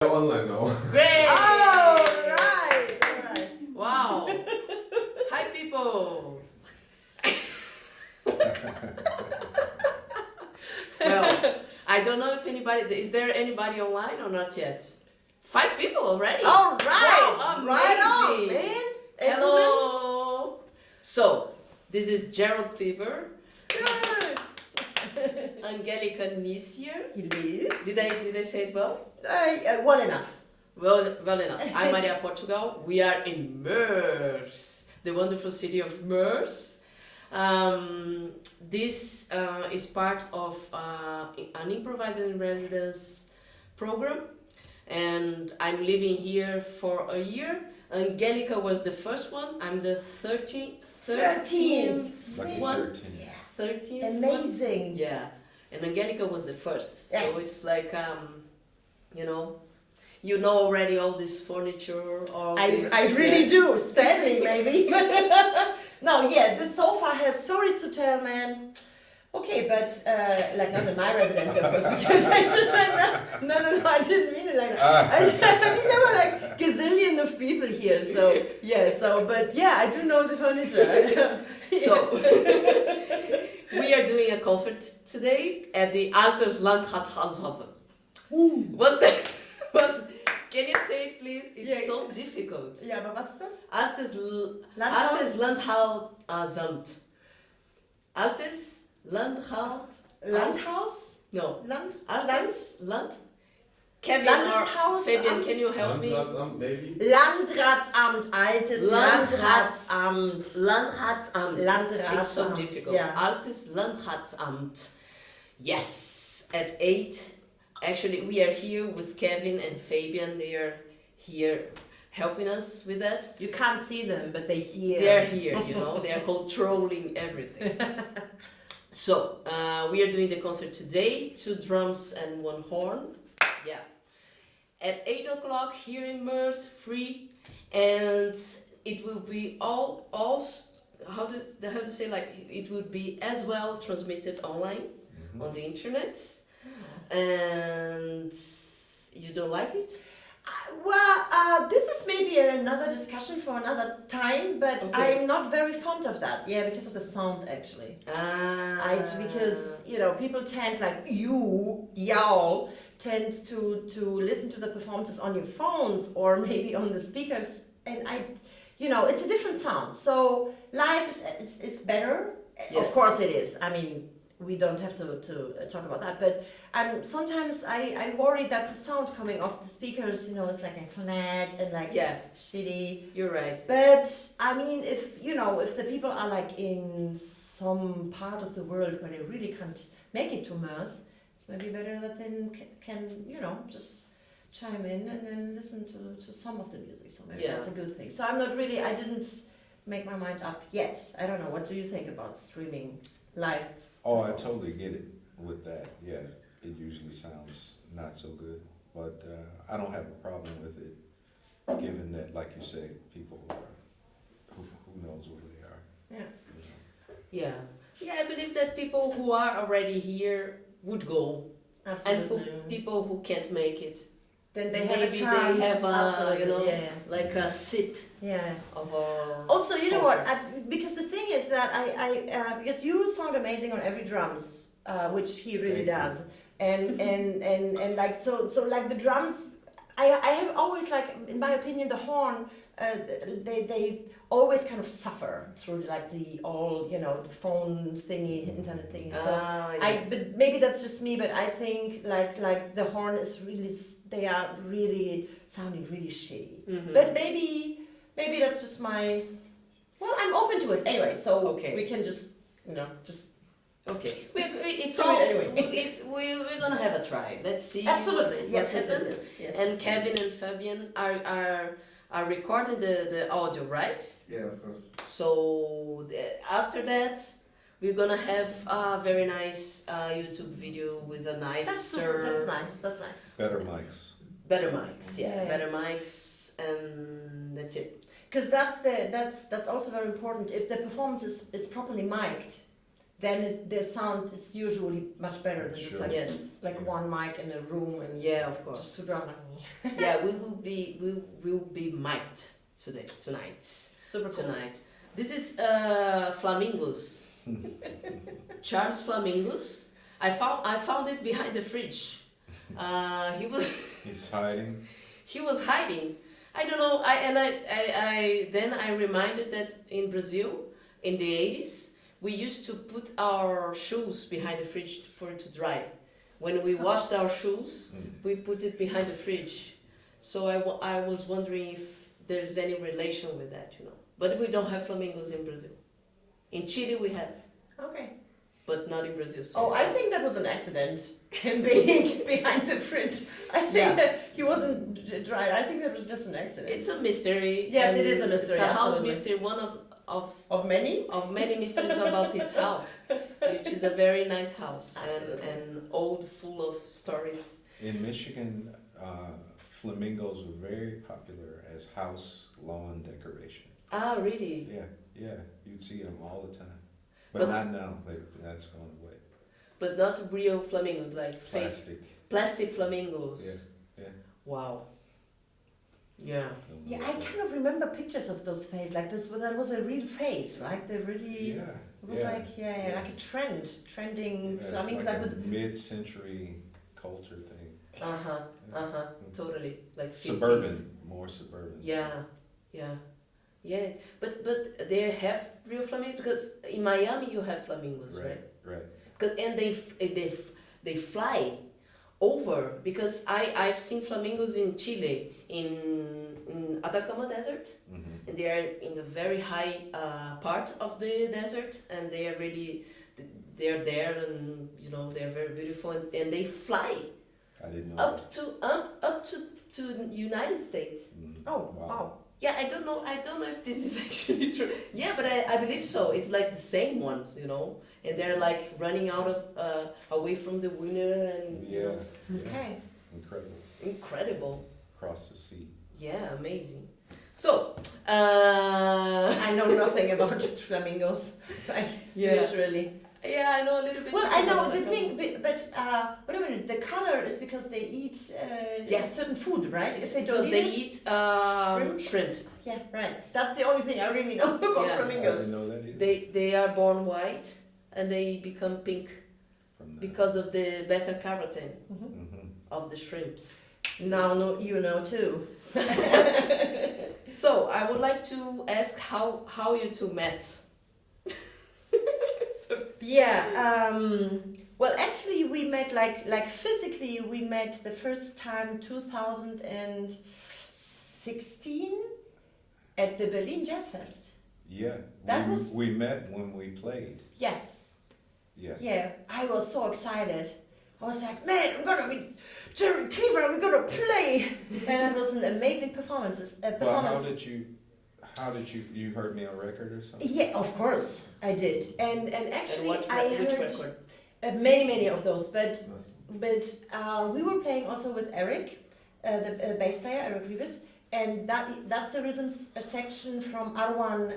Online now. Great! Oh, right, right. Wow! Hi, people! Well, I don't know if anybody, is there anybody online or not yet? 5 people already? All right, Wow, right on, amazing. man. And Hello! So, this is Gerald Cleaver, women? Angelika Niescier. Hello. Did I say it well? Well enough. Well enough. I'm Mariá, Portugal. We are in Meurs, the wonderful city of Meurs. This is part of an improvising in residence program, and I'm living here for a year. Angelika was the first one. I'm the 13th Lucky one. 13. Yeah. 13th one. Amazing. Yeah, and Angelika was the first. Yes. So it's like, you know already all this furniture, all this. I really do, sadly maybe. No, yeah, the sofa has stories to tell, man. Okay, but like not in my residence, of course, because I just like, no, I didn't mean it like that. I mean, there were like gazillion of people here, so yeah, but yeah, I do know the furniture. So, we are doing a concert today at the Altes Landratshauses. Can you say it, please? It's so difficult. Ja, aber was ist das? Altes Landhaus? Landhausamt. Altes Landhaus? No. Altes Land. Kevin Landeshaus, or Fabian, Amt? can you help me? Landratsamt, baby. Landratsamt, altes Landratsamt. Landratsamt. It's so Landratsamt, difficult. yeah. Altes Landratsamt. Yes, at 8. Actually, we are here with Kevin and Fabian. They are here helping us with that. You can't see them, but they hear. They're here, they are controlling everything. So, we are doing the concert today, 2 drums and 1 horn. Yeah. At 8 o'clock here in Meurs, free, and it will be all how to say, like, it would be as well transmitted online on the internet. And you don't like it? Well, this is maybe another discussion for another time, but Okay. I'm not very fond of that. Yeah, because of the sound, actually. Because people tend, like y'all tend to listen to the performances on your phones or maybe on the speakers, and it's a different sound. So live is better. Yes. Of course it is. I mean, we don't have to talk about that, but sometimes I worry that the sound coming off the speakers, it's like a flat and like shitty. You're right. But I mean, if the people are like in some part of the world where they really can't make it to Meurs, it's maybe better that they can just chime in and then listen to some of the music. So maybe that's a good thing. So I didn't make my mind up yet. I don't know. What do you think about streaming live? Oh, I totally get it with that. Yeah, it usually sounds not so good, but I don't have a problem with it, given that, like you say, people are, who knows where they are. Yeah. Yeah, I believe that people who are already here would go, Absolutely. and people who can't make it, Then they have a maybe chance. they have Absolutely. like a sip Yeah. of a. Also, you know what? concert. Because the thing is that because you sound amazing on every drums, which he really Thank does, and like so like the drums, I have always, like, in my opinion, the horn, they always kind of suffer through like the the phone thingy, internet thingy. So but maybe that's just me, but I think like the horn is really, they are really sounding really shitty. Mhm. But maybe that's just my. Well, I'm open to it anyway. So we can just Okay, it's Do it all. anyway. We're gonna have a try. Let's see. Absolutely. what Yes, happens. yes. And Kevin and Fabian are recording the audio, right? Yeah, of course. So after that, we're gonna have a very nice YouTube video with a nicer, That's nice. That's nice. Better mics. better mics. Yeah. Better mics, and that's it. Because that's also very important. If the performance is properly mic'd, then the sound is usually much better than just Sure. like Yes. one mic in a room and Yeah, of course. just to drum. Yeah, we will be mic'd tonight. Super cool. Tonight. This is flamingos. Charles flamingos. I found it behind the fridge. He was He's hiding. he was hiding. I don't know. Then I reminded that in Brazil in the 80s we used to put our shoes behind the fridge for it to dry. When we washed our shoes, we put it behind the fridge. So I was wondering if there's any relation with that, you know. But we don't have flamingos in Brazil. In Chile we have, Okay. but not in Brazil. So Oh, I think that was an accident. Him being behind the fridge. I think Yeah. that he wasn't dry. I think that was just an accident. it's a mystery. Yes, and it is a mystery, It's a house absolutely. mystery. One Of many? of many mysteries about his house, which is a very nice house Absolutely. and old, full of stories. In Michigan, flamingos were very popular as house lawn decoration. Ah, really? Yeah, you'd see them all the time. But But- not now, that's gone away. But not real flamingos, like fake Plastic. flamingos. Yeah. Wow. Yeah. Yeah, I kind of remember pictures of those face like this. But that was a real face, right? They really. Yeah. It was like like a trending Yeah, flamingos, it's like like a with mid-century culture thing. Totally, like 50s. Suburban, more suburban. Yeah. But they have real flamingos because in Miami you have flamingos, right? Right. Because they fly over because I've seen flamingos in Chile in Atacama Desert. Mm-hmm. And they are in the very high part of the desert, and they are really, they're there, and you know they're very beautiful, and they fly I didn't know up to United States. that. oh wow. Yeah, I don't know if this is actually true. Yeah, but I believe so. It's like the same ones, you know, and they're like running out of away from the winner, and you Yeah. know, Okay. incredible. Across the sea. Yeah, amazing. So, I know nothing about flamingos. Like literally. Yeah, I know a little bit. Well, I know about the that. thing, but wait a minute. The color is because they eat certain food, right? If they don't Because they eat eat shrimp. yeah, right. That's the only thing I really know about Yeah. I flamingos. didn't know that either. They are born white and they become pink From the, because of the beta carotene Mhm. of the shrimps. Now you know too. So I would like to ask how you two met. Yeah. Well, actually, we met like physically. We met the first time 2016 at the Berlin Jazz Fest. Yeah. That we, was- we met when we played. Yes. Yes. Yeah. I was so excited. I was like, man, I'm gonna be Gerald Cleaver. We're gonna play, and that was an amazing performance. Well, how did you heard me on record or something? Yeah, of course I did, and actually And I which heard record? many of those, but we were playing also with Eric, the bass player Eric Rivas, and that's the rhythm section from Arwan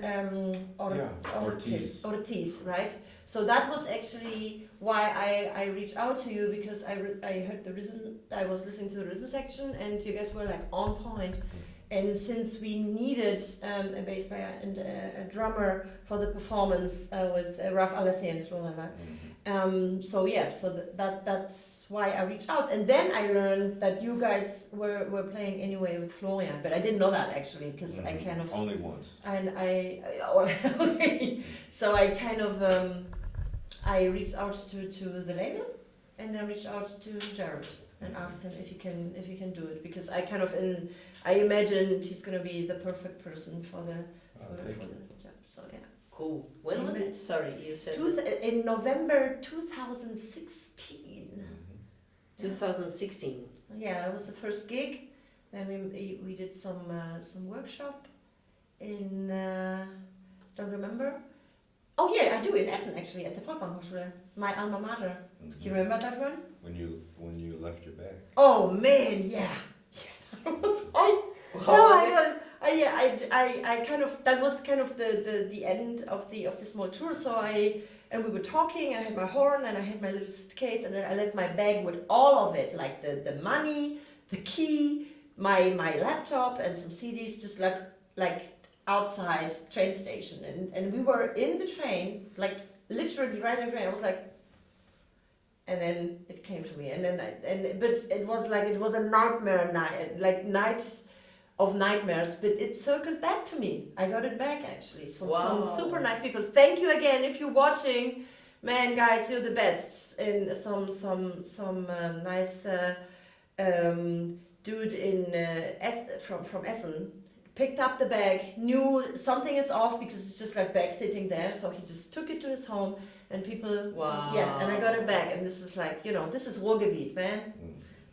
Ortiz, right? So that was actually why I reached out to you, because I heard the rhythm. I was listening to the rhythm section, and you guys were like on point. And since we needed a bass player and a drummer for the performance with Ralph Alessi and Florian, so that's why I reached out. And then I learned that you guys were playing anyway with Florian, but I didn't know that actually, because I kind of Only once. and so I kind of I reached out to the label, and then reached out to Gerald and asked him if he can do it, because I kind of I imagined he's gonna be the perfect person for the job. So yeah. Cool. When was it? Sorry, you said In November 2016. 2016. Yeah, it was the first gig. Then we did some workshop in don't remember. Oh yeah, I do in Essen actually, at the Volkshochschule, my alma mater. Mhm. You remember that one? When you left your bag. Oh man, yeah. That was How was my it? god. I kind of, that was kind of the end of the small tour. So and we were talking, and I had my horn, and I had my little suitcase, and then I left my bag with all of it, like the money, the key, my laptop, and some CDs, just like outside train station. And we were in the train, like literally right in the train. I was like, and then it came to me, but it was a nightmare night, like nights of nightmares, but it circled back to me. I got it back actually. Some super nice people. Thank you again if you're watching, man, guys, you're the best. And some nice dude in from Essen picked up the bag, knew something is off because it's just like bag sitting there, so he just took it to his home, and people, and I got it back, and this is like, this is Ruhrgebiet, man.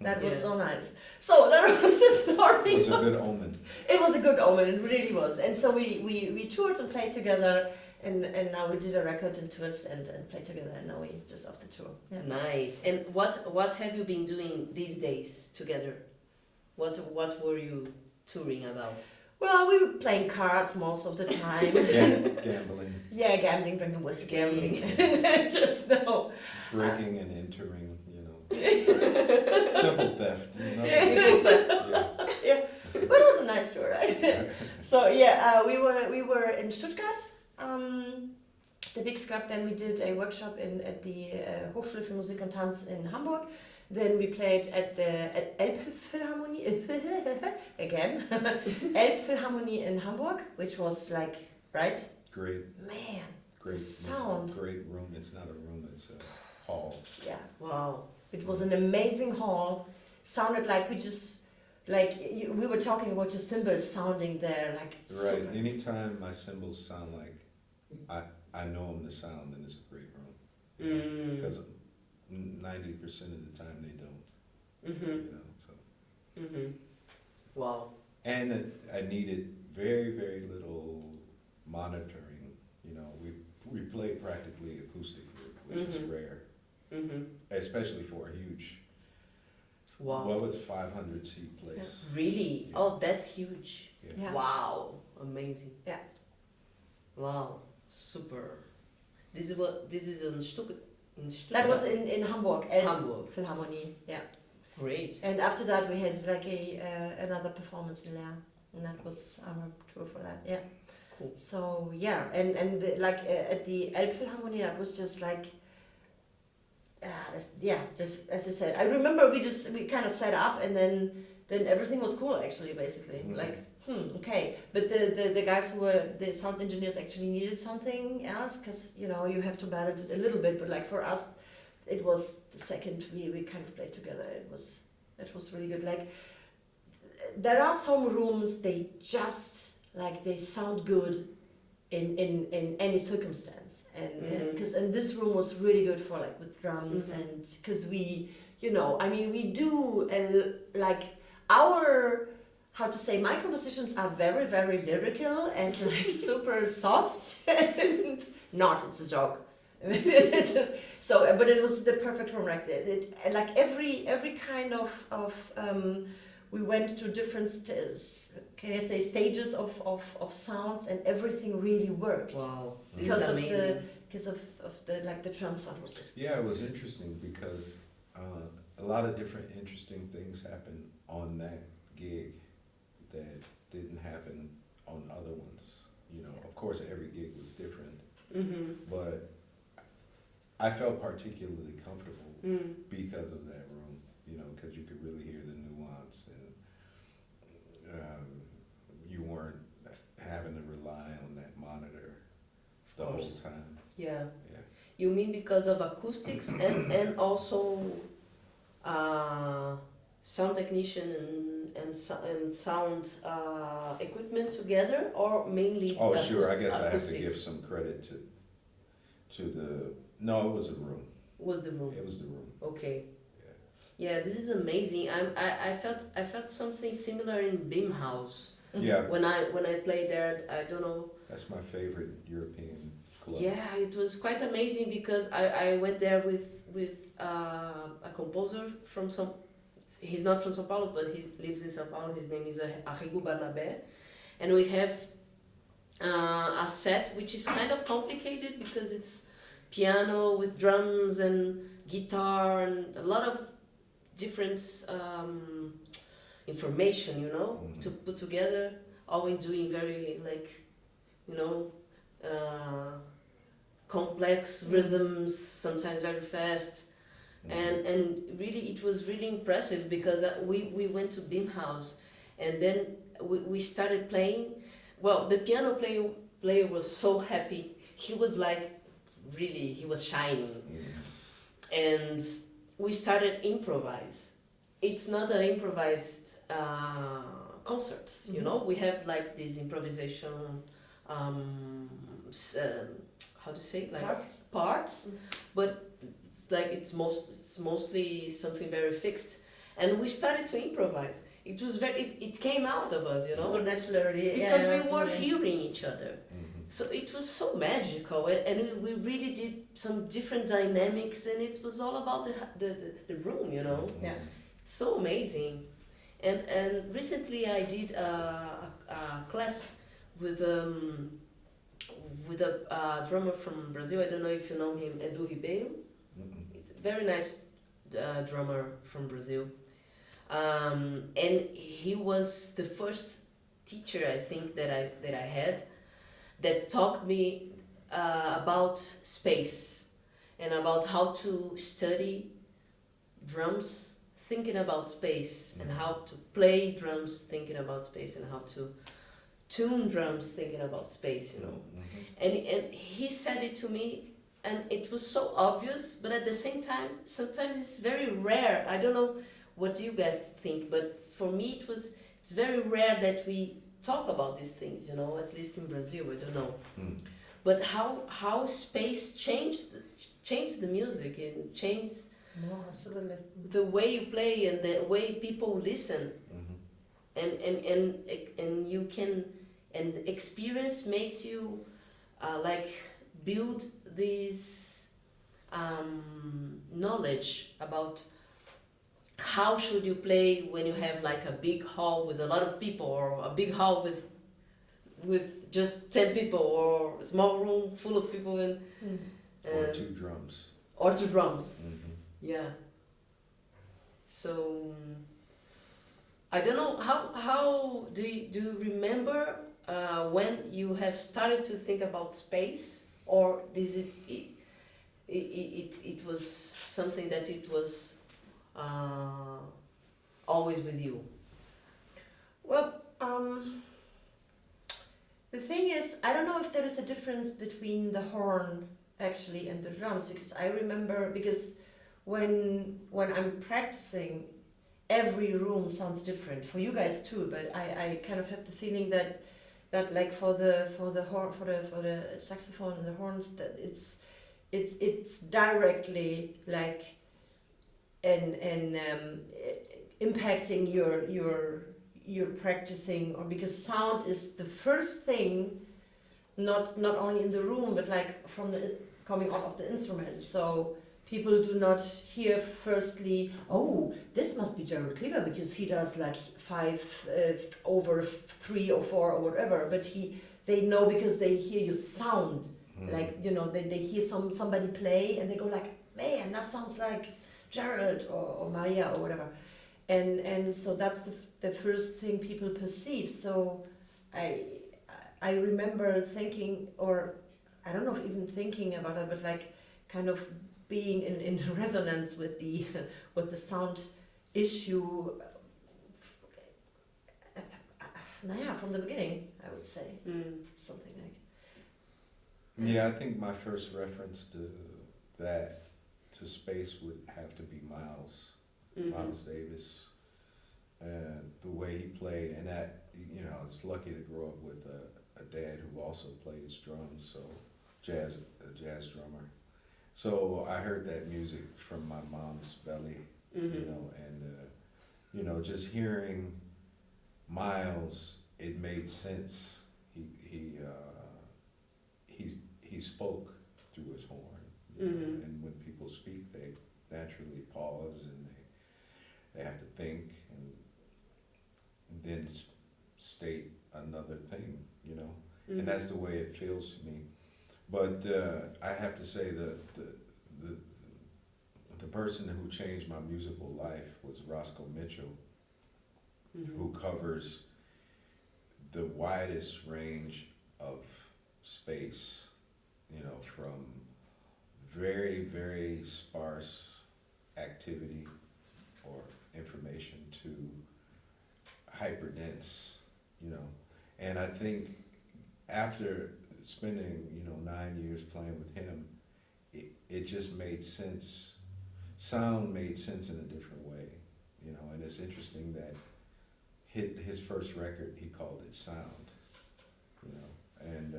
That was so nice. So that was the story. It was a good omen. It was a good omen, it really was. And so we toured and played together, and now we did a record and toured and played together, and now we just off the tour. Yeah. Nice. And what have you been doing these days together? What were you touring about? Well, we were playing cards most of the time. Gambling. Yeah, gambling, drinking whiskey. Gambling. Just no. Breaking and entering, simple theft. Simple theft. Yeah. But it was a nice tour, right? So we were in Stuttgart, the big club. Then we did a workshop at the Hochschule für Musik und Tanz in Hamburg. Then we played at the Elbphilharmonie again, Elbphilharmonie in Hamburg, which was like, right? Great. Man. Great sound. Great room. It's not a room. It's a hall. Yeah. Wow. It was an amazing hall. Sounded like we were talking about your cymbals sounding there, like right. super. Anytime my cymbals sound like I know them to sound, then it's a great room. Because 90% of the time they don't. Wow. And I needed very, very little monitoring. We played practically acoustic, which is rare. Especially for a huge, what was 500 seat place? Really? Yeah. Oh, that huge. Yeah. Wow. Amazing. Yeah. Wow. Super. This is in Stuttgart. That was in Hamburg. Hamburg. Philharmonie. Yeah. Great. And after that we had like another performance in Leer, and that was our tour for that. Yeah. Cool. So yeah, and at the Elbphilharmonie, that was just like. Just as I said, I remember we kind of set up, and then everything was cool actually, basically. Like, okay. But the guys who were the sound engineers actually needed something else, because you have to balance it a little bit. But like for us, it was the second we kind of played together. It was really good. Like, there are some rooms they just like they sound good in any circumstance, and because this room was really good for like with drums, and because we do like our, how to say, my compositions are very, very lyrical and like super soft, and it's a joke. So, but it was the perfect room, like like every kind of we went to different stages of sounds, and everything really worked. Wow. Because This is amazing. because of the drum sound was just. Yeah, it was interesting because a lot of different interesting things happened on that gig that didn't happen on other ones. Of course, every gig was different, but I felt particularly comfortable because of that room. Because you could really hear the nuance, and you weren't having to rely on that monitor the whole time. Yeah. You mean because of acoustics and also sound technician and sound equipment together, or mainly? Oh, sure. I guess I have to acoustics? give some credit to the. No, it was the room. Was the room? It was the room. Okay. Yeah, this is amazing. I felt something similar in Beam House. Yeah. When I played there, I don't know. That's my favorite European club. Yeah, it was quite amazing because I went there with a composer from he's not from São Paulo, but he lives in São Paulo. His name is Arrigo Barnabé, and we have a set which is kind of complicated because it's piano with drums and guitar and a lot of different information, you know, to put together. Always doing very like, you know, complex rhythms, sometimes very fast. And really it was really impressive because we went to Beam House and then we started playing. Well, the piano player was so happy. He was like, really, he was shining. And we started improvise. It's not an improvised concert, you know. We have like this improvisation, how to say, like parts, but it's like it's mostly something very fixed. And we started to improvise. It was it came out of us, you know, so naturally, because we were hearing each other. So it was so magical, and we really did some different dynamics, and it was all about the room, you know. Yeah. It's so amazing. And recently I did a class with a drummer from Brazil. I don't know if you know him, Edu Ribeiro. It's a very nice drummer from Brazil. And he was the first teacher, I think, that I had that taught me about space and about how to study drums thinking about space, and how to play drums thinking about space, and how to tune drums thinking about space, you know. And he said it to me, and it was so obvious, but at the same time sometimes it's very rare. I don't know what you guys think, but for me it's very rare that we talk about these things, you know, at least in Brazil, I don't know. But how space changed the music and changed the way you play and the way people listen. And you can, and experience makes you like build this knowledge about how should you play when you have like a big hall with a lot of people, or a big hall with just 10 people, or a small room full of people, and or two drums. Yeah. So I don't know how do you remember when you have started to think about space, or is it was something that it was always with you? Well, the thing is, I don't know if there is a difference between the horn actually and the drums, because I remember, because when I'm practicing, every room sounds different for you guys too, but I kind of have the feeling that like for the horn, for the saxophone and the horns, that it's directly like and impacting your practicing, or because sound is the first thing, not only in the room, but like from the coming off of the instrument. So people do not hear firstly, oh, this must be Gerald Cleaver because he does like 5 over 3 or 4 or whatever, but they know because they hear you sound, like, you know, they hear somebody play and they go like, man, that sounds like Gerald or Mariá or whatever. And so that's the first thing people perceive. So I remember thinking, or I don't know if even thinking about it, but like kind of being in resonance with the sound issue, from the beginning, I would say. Something like. Yeah, I think my first reference to space would have to be Miles Davis, and the way he played, and that, you know, I was lucky to grow up with a dad who also plays drums, so a jazz drummer. So I heard that music from my mom's belly, you know, and you know, just hearing Miles, it made sense. He spoke through his horn, you know, and when people speak, they naturally pause and they have to think and then state another thing, you know, and that's the way it feels to me. But I have to say the person who changed my musical life was Roscoe Mitchell, who covers the widest range of space, you know, from very, very sparse activity or information to hyperdense, you know. And I think after spending, 9 years playing with him, it just made sense. Sound made sense in a different way, and it's interesting that his first record, he called it Sound, and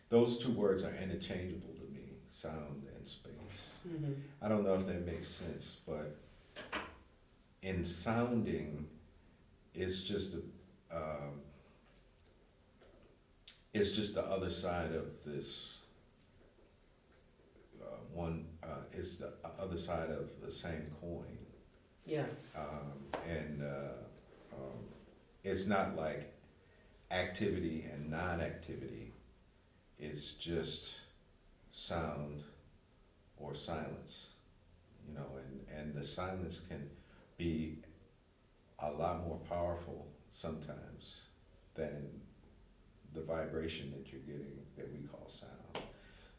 those two words are interchangeable to me, sound and space. I don't know if that makes sense, but in sounding, it's just the other side of this it's the other side of the same coin. Yeah. And it's not like activity and non-activity. It's just sound or silence, and the silence can be a lot more powerful sometimes than the vibration that you're getting that we call sound.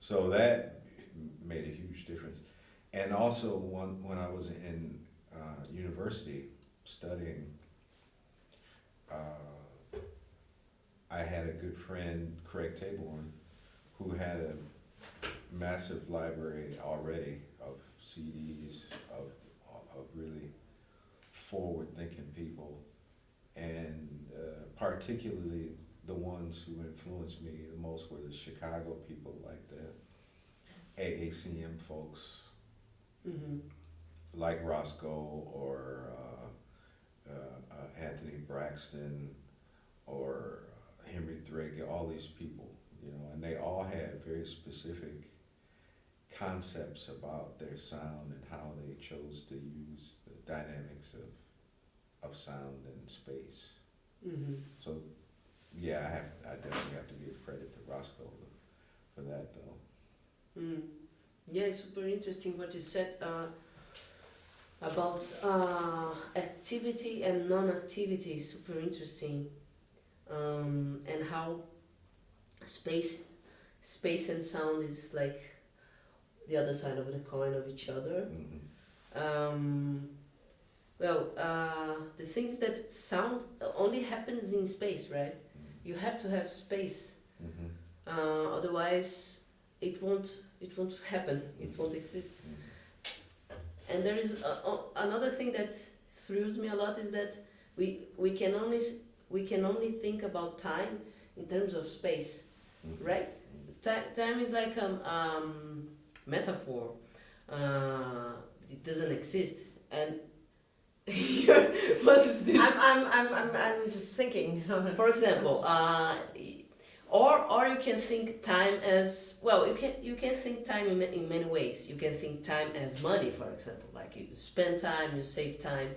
So that made a huge difference. And also when I was in university studying, I had a good friend, Craig Taborn, who had a massive library already of CDs of really forward-thinking people, and particularly the ones who influenced me the most were the Chicago people, like the AACM folks, like Roscoe or Anthony Braxton or Henry Drake, all these people, and they all had very specific concepts about their sound and how they chose to use the dynamics of sound and space. So yeah, I definitely have to give credit to Roscoe for that, though. Yeah, super interesting what you said about activity and non-activity. Super interesting, and how space and sound is like the other side of the coin of each other. The thing is that sound only happens in space, right? You have to have space, otherwise it won't happen. It won't exist. And there is another thing that thrills me a lot is that we can only think about time in terms of space, right? Time is like a metaphor. It doesn't exist. And what is this? I'm just thinking. For example, or you can think time as well. You can think time in many ways. You can think time as money, for example. Like you spend time, you save time.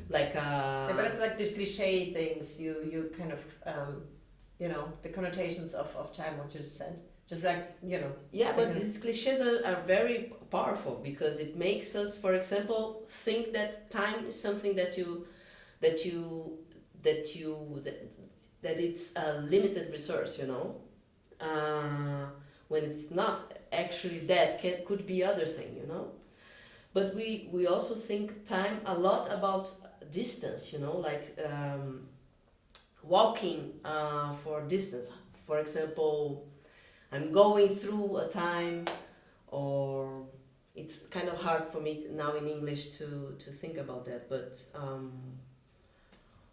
Like Yeah, but it's like the cliche things. You kind of the connotations of time. What you just said. Just like Yeah, but these cliches are very powerful because it makes us, for example, think that time is something that it's a limited resource, when it's not actually that, could be other thing, But we also think time a lot about distance, like walking for distance. For example, I'm going through a time, or it's kind of hard for me now in English to think about that, but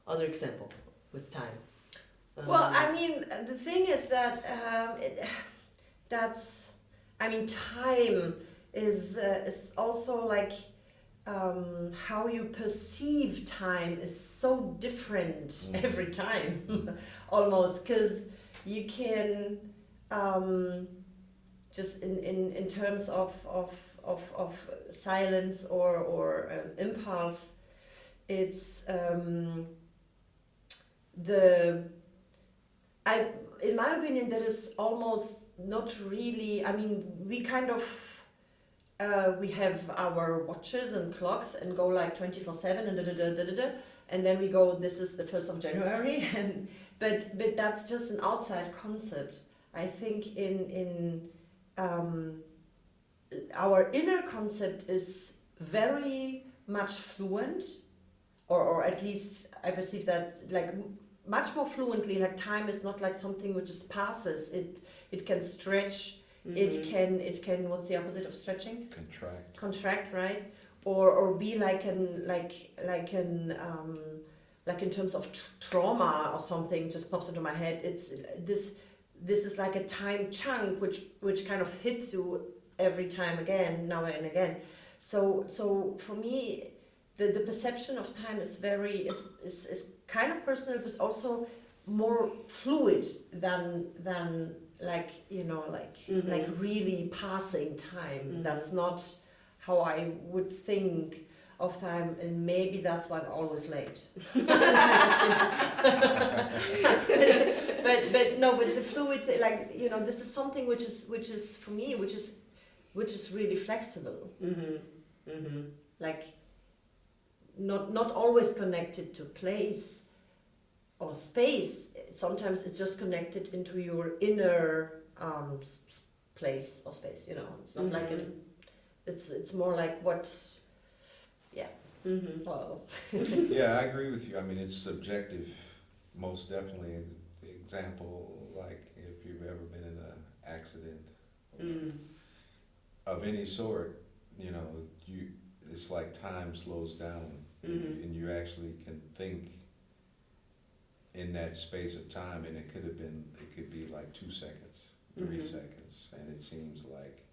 other example with time. Well, I mean, the thing is that time is also like how you perceive time is so different every time, almost, because you can just in terms of silence or impulse, it's in my opinion, that is almost not really. I mean, we kind of we have our watches and clocks and go like 24/7 and and then we go. This is the 1st of January, and but that's just an outside concept. I think in our inner concept is very much fluent, or at least I perceive that like much more fluently. Like time is not like something which just passes. It can stretch. It can what's the opposite of stretching? Contract, right? Or be like in terms of trauma or something just pops into my head. It's this is like a time chunk which kind of hits you every time again, now and again. So for me, the perception of time is is kind of personal, but also more fluid than like like really passing time. That's not how I would think of time, and maybe that's why I'm always late. but the fluid, like this is something which is for me, which is really flexible. Like not always connected to place or space. Sometimes it's just connected into your inner place or space. It's not like it's more like what. Well. Yeah, I agree with you. I mean, it's subjective, most definitely. The example, like if you've ever been in an accident of any sort, it's like time slows down, and you actually can think in that space of time, and it could be like 2 seconds, 3 seconds, and it seems like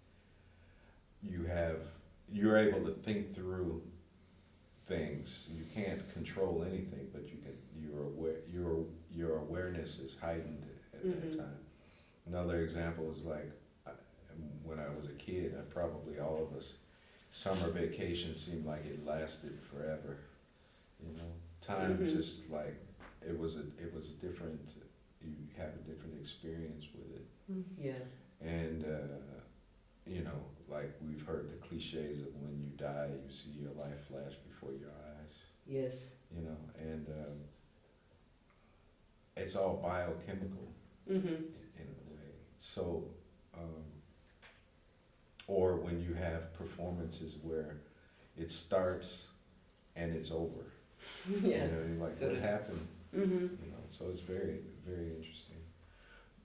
you're able to think through things. You can't control anything, but your awareness is heightened at that time. Another example is like when I was a kid, probably all of us, summer vacation seemed like it lasted forever. Time just like it was a different. You have a different experience with it. Yeah. And like we've heard the cliches of when you die, you see your life flash before your eyes. Yes. And it's all biochemical in a way. So, or when you have performances where it starts and it's over. Yeah. You're like, Totally. what happened? So it's very, very interesting.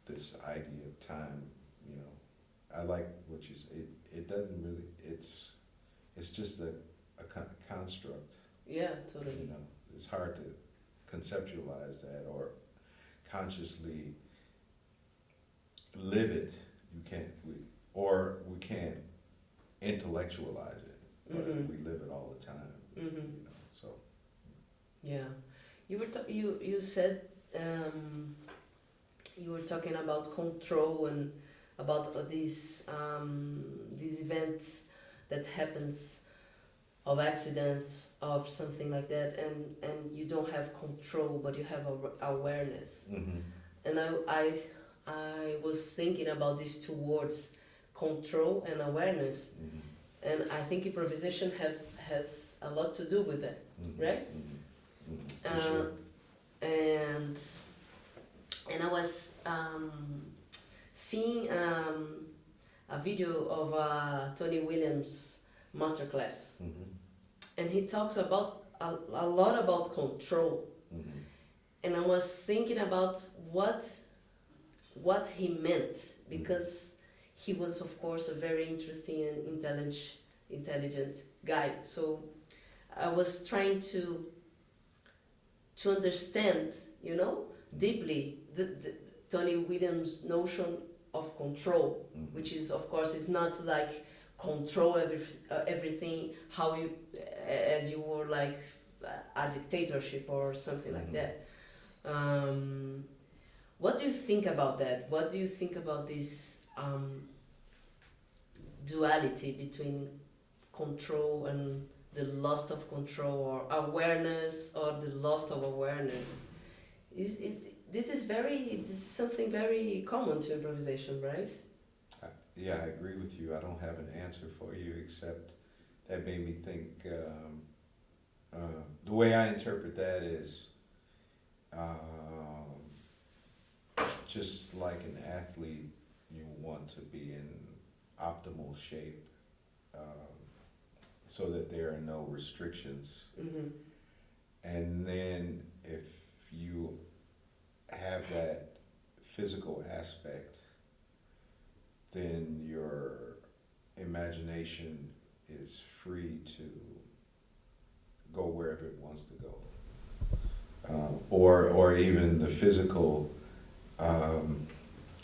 This idea of time, I like what you say. It doesn't really. It's just a construct. Yeah, totally. It's hard to conceptualize that or consciously live it. You can't. We can't intellectualize it, but we live it all the time. So. Yeah, you said you were talking about control and about these events that happens of accidents of something like that, and you don't have control, but you have awareness. And I was thinking about these two words, control and awareness, and I think improvisation has a lot to do with that, right? Sure. And I was seeing a video of Tony Williams masterclass, and he talks about a lot about control, and I was thinking about what he meant, because he was of course a very interesting and intelligent guy. So I was trying to understand, deeply the Tony Williams' notion of control, which is, of course, is not like control everything, how you, as you were like a dictatorship or something like that. What do you think about that? What do you think about this duality between control and the loss of control, or awareness or the loss of awareness? this is something very common to improvisation, right? Yeah, I agree with you. I don't have an answer for you except that made me think. The way I interpret that is just like an athlete, you want to be in optimal shape so that there are no restrictions. Mm-hmm. And then if you have that physical aspect, then your imagination is free to go wherever it wants to go. Or even the physical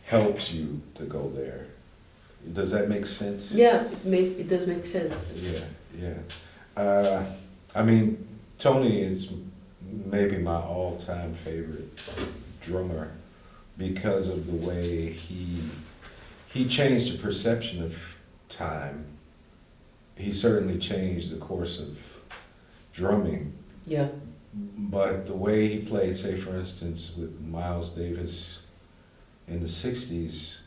helps you to go there. Does that make sense? Yeah, it does make sense. Yeah. I mean, Tony is maybe my all-time favorite drummer because of the way he changed the perception of time. He certainly changed the course of drumming. Yeah. But the way he played, say for instance, with Miles Davis in the 60s,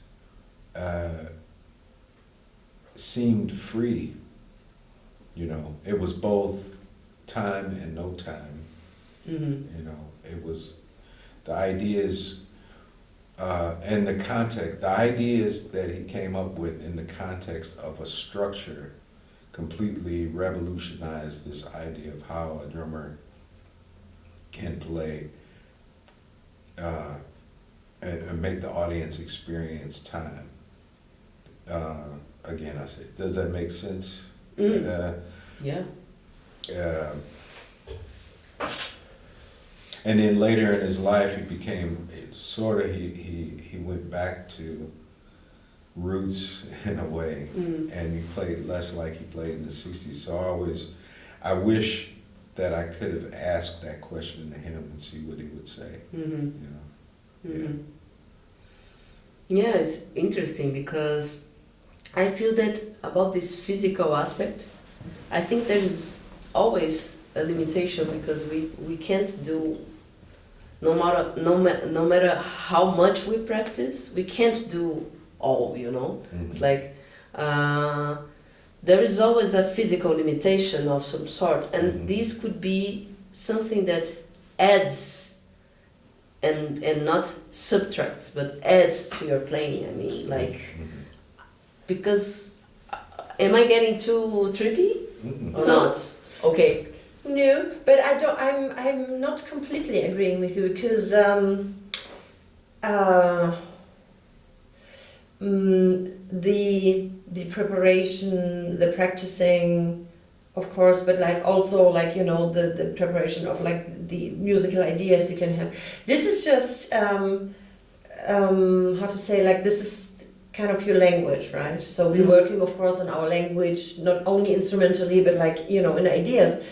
seemed free. You know, it was both time and no time. Mm-hmm. You know, it was the ideas and the context, the ideas that he came up with in the context of a structure completely revolutionized this idea of how a drummer can play and make the audience experience time. Again, I say, does that make sense? Mm. Yeah. And then later in his life, he became he went back to roots in a way, and he played less like he played in the 60s. So I wish that I could have asked that question to him and see what he would say. Mm-hmm. You know? Mm-hmm. Yeah, it's interesting because I feel that about this physical aspect, I think there's always a limitation because we can't do, no matter how much we practice, we can't do all, you know? Mm-hmm. It's like there is always a physical limitation of some sort, and Mm-hmm. this could be something that adds and not subtracts, but adds to your playing. I mean, like, Mm-hmm. because am I getting too trippy Mm-hmm. or No. not? Okay. No, but I'm not completely agreeing with you because the preparation, the practicing, of course, but like also like, you know, the preparation of like the musical ideas you can have. This is just how to say, like, this is kind of your language, right? So we're working, of course, on our language, not only instrumentally, but like, you know, in ideas.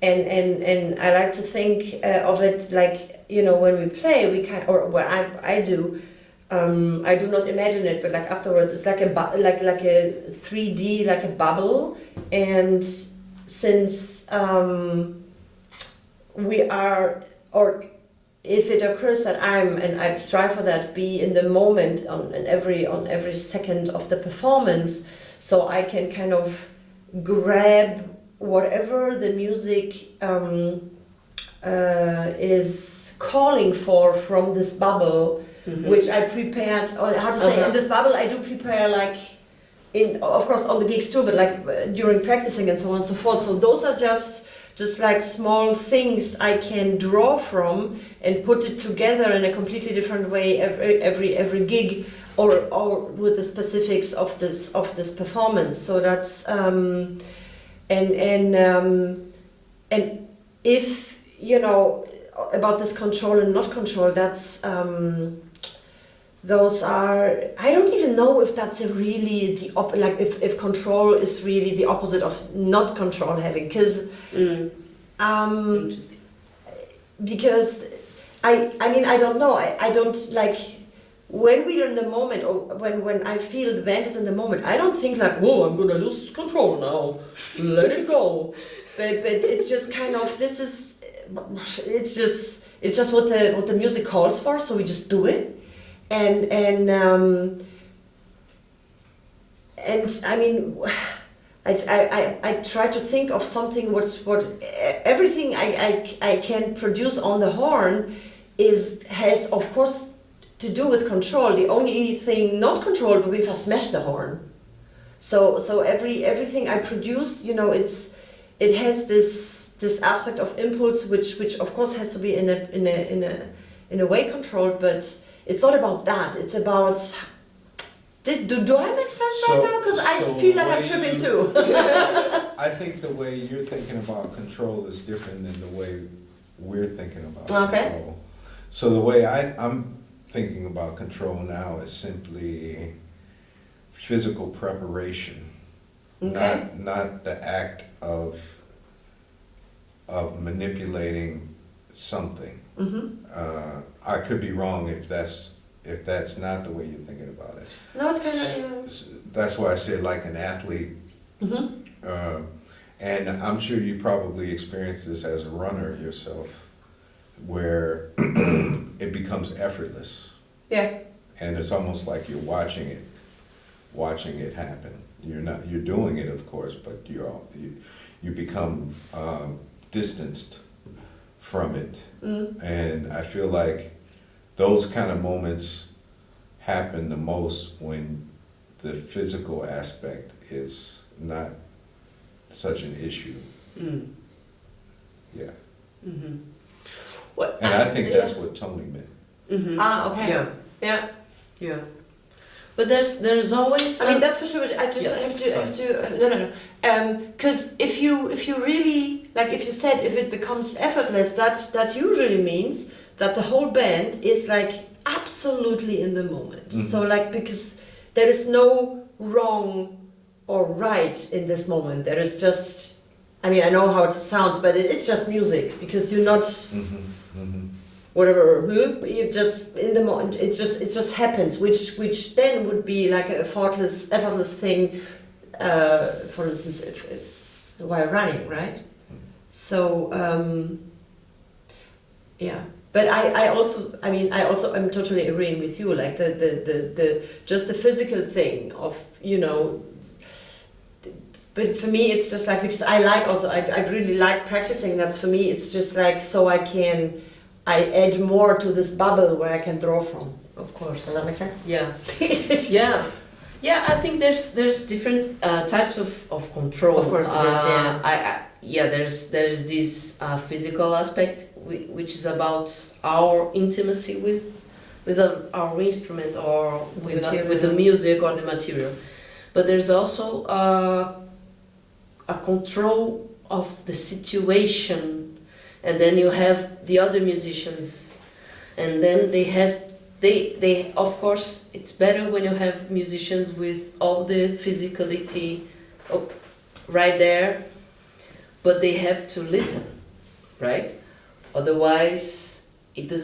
And I like to think of it like, you know, when we play, we can, or what I do. I do not imagine it, but like afterwards, it's like like a 3D, like a bubble. And since we are, or if it occurs that and I strive for that, be in the moment on every second of the performance, so I can kind of grab whatever the music is calling for from this bubble. Mm-hmm. Which I prepared, or how to say, in this bubble I do prepare, like, of course on the gigs too, but like during practicing and so on and so forth. So those are just like small things I can draw from and put it together in a completely different way every gig, or with the specifics of this performance. So that's and if you know about this control and not control, that's those are, I don't even know if that's really like if control is really the opposite of not control having, because Interesting. Because I mean I don't know, I don't, like, when we're in the moment, or when I feel the band is in the moment, I don't think like, whoa, I'm gonna lose control now, let it go. But it's just kind of, it's just it's just what the music calls for, so we just do it. And I mean, I try to think of something what everything I can produce on the horn has of course to do with control. The only thing not controlled would be if I smash the horn. So everything I produce, you know, it has this aspect of impulse which of course has to be in a way controlled, but it's not about that. It's about do I make sense right now? Because I feel like I'm tripping too. I think the way you're thinking about control is different than the way we're thinking about control. So the way I'm thinking about control now is simply physical preparation, not the act of manipulating something. I could be wrong if that's not the way you're thinking about it. No, it kind of. That's why I said like an athlete. And I'm sure you probably experienced this as a runner yourself, where it becomes effortless. Yeah. And it's almost like you're watching it happen. You're doing it, of course, but you become distanced from it. And I feel like those kind of moments happen the most when the physical aspect is not such an issue. Yeah. What, and I think that's what Tony meant. Okay. Yeah. But there's always. I mean, that's for sure. But I just have to. No. Because if you really like, if you said if it becomes effortless, that usually means that the whole band is like absolutely in the moment. So like, because there is no wrong or right in this moment. There is just. I mean, I know how it sounds, but it's just music, because you're not. Whatever, you just in the moment. It just happens, which then would be like a effortless thing. For instance, if while running, right? So yeah. But I also I'm totally agreeing with you. Like the just the physical thing of, you know. But for me, it's just like, because I really like practicing. That's for me. It's just like, so I add more to this bubble where I can draw from. Of course. Does that make sense? Yeah. I think there's different types of control. Of course, it is. There's this physical aspect which is about our intimacy with our instrument or with the music or the material. But there's also a control of the situation, and then you have the other musicians, and then they of course it's better when you have musicians with all the physicality right there, but they have to listen, right? Otherwise it doesn't